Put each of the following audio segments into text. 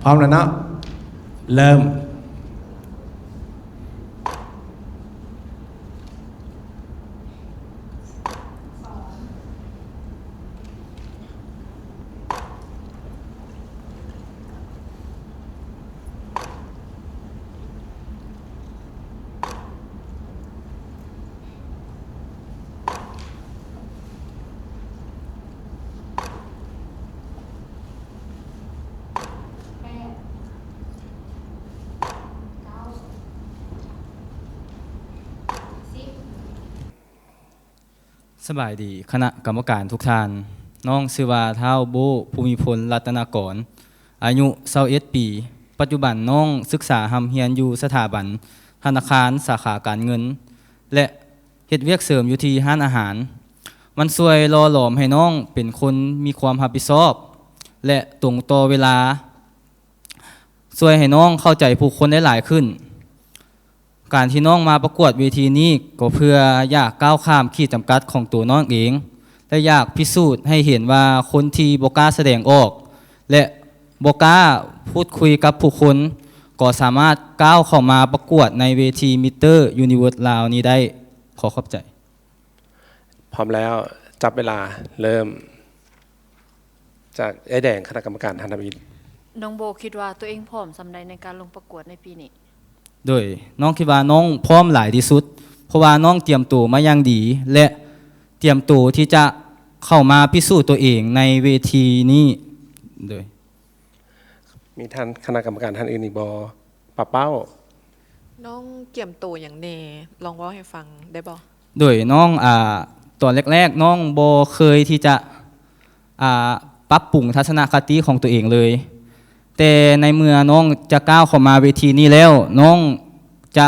พร้อมแล้วเนาะเริ่มสบายดีคณะกรรมการทุกท่านน้องชื่อว่าท้าวโบภูมิพลรัตนากรอายุ21ปีปัจจุบันน้องศึกษาหำเฮียนอยู่สถาบันธนาคารสาขาการเงินและเฮ็ดเวียกเสริมอยู่ที่ร้านอาหารมันช่วยหล่อหลอมให้น้องเป็นคนมีความรับผิดชอบและตรงต่อเวลาช่วยให้น้องเข้าใจผู้คนได้หลายขึ้นการที่น้องมาประกวดเวทีนี้ก็เพื่ออยากก้าวข้ามขีดจำกัดของตัวน้องเองและอยากพิสูจน์ให้เห็นว่าคนที่บ่กล้าแสดงออกและบ่กล้าพูดคุยกับผู้คนก็สามารถก้าวเข้ามาประกวดในเวทีมิสเตอร์ยูนิเวิร์สลาวนี้ได้ขอขอบใจพร้อมแล้วจับเวลาเริ่มจากไอ้แดงคณะกรรมการธนวิทย์น้องโบคิดว่าตัวเองพร้อมสำใดในการลงประกวดในปีนี้โดยน้องคิดว่าน้องพร้อมหลายที่สุดเพราะว่าน้องเตรียมตัวมาอย่างดีและเตรียมตัวที่จะเข้ามาพิสูจน์ตัวเองในเวทีนี้โดยมีท่านคณะกรรมการท่านอื่นอีกบ่ปะเป้าน้องเตรียมตัวอย่างแน่ลองเว้าให้ฟังได้บ่โดยน้องตอนแรกๆน้องบ่เคยที่จะปรับปรุงทัศนคติของตัวเองเลยแต่ในเมื่อน้องจะก้าวเข้ามาเวทีนี้แล้วน้องจะ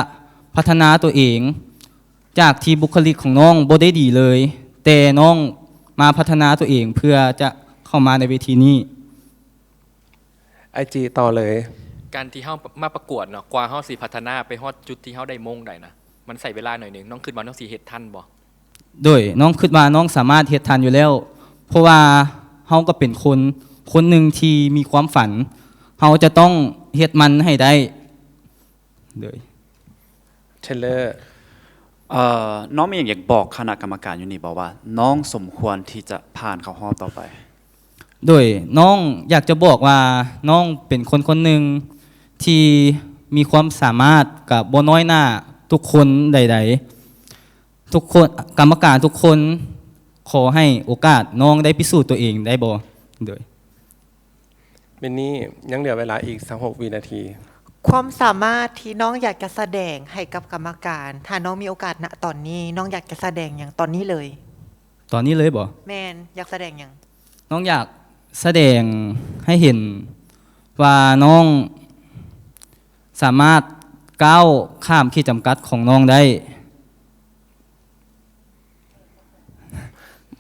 พัฒนาตัวเองจากที่บุคลิกของน้องบ่ได้ดีเลยแต่น้องมาพัฒนาตัวเองเพื่อจะเข้ามาในเวทีนี้IG ต่อเลยการที่เฮามาประกวดเนาะกว่าเฮาสิพัฒนาไปฮอดจุดที่เฮาได้มงได้นะมันใส่เวลาหน่อยนึงน้องคิดว่าน้องสิเฮ็ดทันบ่โดยน้องคิดว่าน้องสามารถเฮ็ดทันอยู่แล้วเพราะว่าเฮาก็เป็นคนหนึ่งที่มีความฝันเฮาจะต้องเฮ็ดมันให้ได้เลยเทเลอร์น้องมีอย่างอยากบอกคณะกรรมการอยู่นี่บอกว่าน้องสมควรที่จะผ่านเข้ารอบต่อไปโดยน้องอยากจะบอกว่าน้องเป็นคนหนึ่งที่มีความสามารถกับบ่น้อยหน้าทุกคนใดๆทุกคนกรรมการทุกคนขอให้โอกาสน้องได้พิสูจน์ตัวเองได้บ่โดยเบนนี่ยังเหลือเวลาอีก16วินาทีความสามารถที่น้องอยากจะแสดงให้กับกรรมการถ้าน้องมีโอกาสณตอนนี้น้องอยากจะแสดงอย่างตอนนี้เลยตอนนี้เลยบ่แมนอยากแสดงอย่างน้องอยากแสดงให้เห็นว่าน้องสามารถก้าวข้ามขีดจำกัดของน้องได้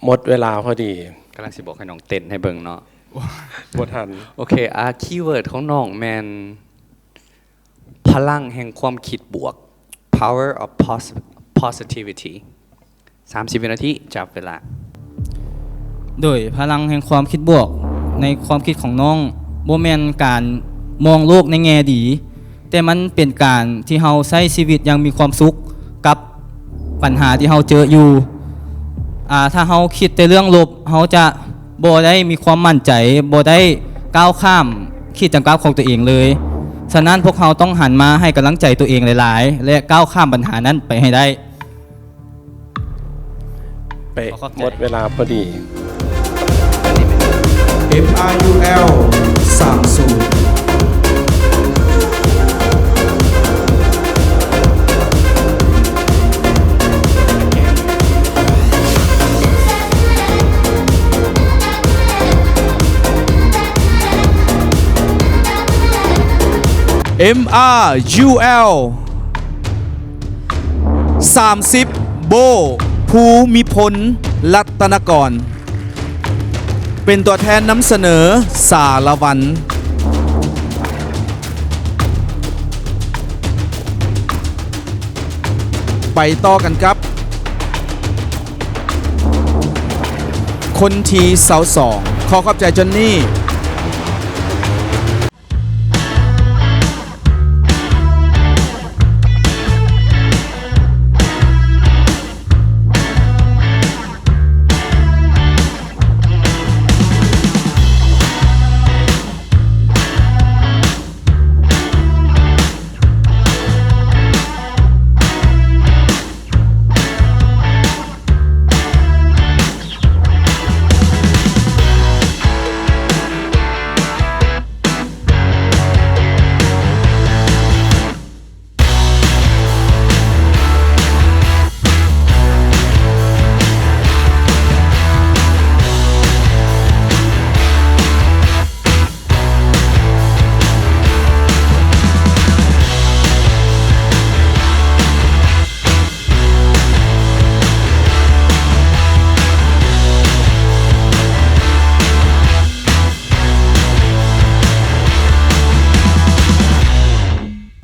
หมดเวลาพอดีกำลังสิบอกให้น้องเต้นให้เบิ่งเนาะบ่ทันโอเคคีย์เวิร์ดของน้องแมนพลังแห่งความคิดบวก power of positivity 30 วินาทีจับเวลาโดยพลังแห่งความคิดบวกในความคิดของน้องบ่แม่นการมองโลกในแง่ดีแต่มันเป็นการที่เฮาใช้ชีวิตอย่างมีความสุขกับปัญหาที่เฮาเจออยู่ถ้าเฮาคิดแต่เรื่องลบเฮาจะบ่ได้มีความมั่นใจบ่ได้ก้าวข้ามขีดจำกัดของตัวเองเลยฉะนั้นพวกเราต้องหันมาให้กำลังใจตัวเองหลายๆและก้าวข้ามปัญหานั้นไปให้ได้ไปหมดเวลาพอดี MRUL 30MRUL 30 โบภูมิพลรัตนกรเป็นตัวแทนนำเสนอสารวัน ไปต่อกันครับคนที่เสา2ขอขอบใจจอนนี่